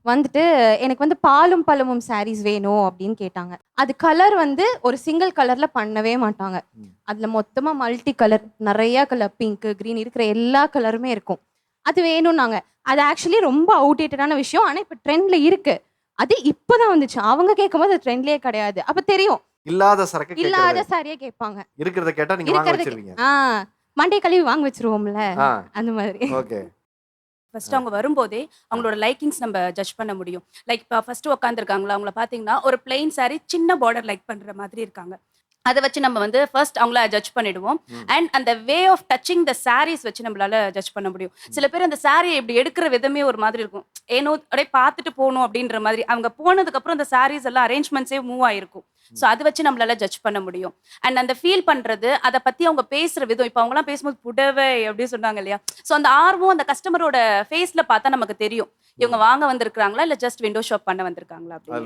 வந்துட்டு எனக்கு வந்து பாலும் பழமும் சாரீஸ் வேணும் அப்படின்னு கேட்டாங்க. அது கலர் வந்து ஒரு சிங்கிள் கலர்ல பண்ணவே மாட்டாங்க. அதுல மொத்தமா மல்டி கலர், நிறைய கலர், பிங்க், கிரீன் இருக்கிற எல்லா கலருமே இருக்கும். அது வேணும்னாங்க. அது ஆக்சுவலி ரொம்ப அவுடேட்டடான விஷயம். ஆனா இப்ப ட்ரெண்ட்ல இருக்கு. அது இப்பதான் வந்துச்சு. அவங்க கேட்கும்போது அது ட்ரெண்ட்லயே கிடையாது. அப்ப தெரியும். இல்லாத சரக்கு இல்லாத கேக்குறது. சாரியே கேட்பாங்க. இருக்கிறத கேட்டா நீங்க வாங்க இருக்கிறத வச்சிருவீங்க. மண்டை கழுவி வாங்க வச்சிருவோம்ல. ஆ, அந்த மாதிரி. ஓகே. ஃபர்ஸ்ட் அவங்க வரும்போதே அவங்களோட லைக்கிங்ஸ் நம்ம ஜட்ஜ் பண்ண முடியும். லைக் இப்போ ஃபர்ஸ்ட் உட்காந்துருக்காங்களா அவங்கள பார்த்தீங்கன்னா ஒரு பிளெயின் saree சின்ன பார்டர் லைக் பண்ற மாதிரி இருக்காங்க. அதை வச்சு நம்ம வந்து ஃபர்ஸ்ட் அவங்கள ஜட்ஜ் பண்ணிடுவோம். அண்ட் அந்த way of touching the saris வச்சு நம்மளால ஜட்ஜ் பண்ண முடியும். சில பேர் அந்த சாரியை இப்படி எடுக்கிற விதமே ஒரு மாதிரி இருக்கும். ஏனோ அப்படியே பார்த்துட்டு போகணும் அப்படின்ற மாதிரி. அவங்க போனதுக்கு அப்புறம் அந்த சாரீஸ் எல்லாம் அரேஞ்ச்மெண்ட்ஸே மூவ் ஆயிருக்கும். ஸோ அதை வச்சு நம்மளால ஜட்ஜ் பண்ண முடியும். அண்ட் அந்த ஃபீல் பண்றது, அதை பத்தி அவங்க பேசுற விதம், இப்போ அவங்கலாம் பேசும்போது புடவை அப்படி சொன்னாங்க இல்லையா? ஸோ அந்த ஆர்வம் அந்த கஸ்டமரோட ஃபேஸ்ல பார்த்தா நமக்கு தெரியும். இவங்க வாங்க வந்திருக்காங்களா இல்ல ஜஸ்ட் விண்டோ ஷாப் பண்ண வந்திருக்காங்களா அப்படின்னு.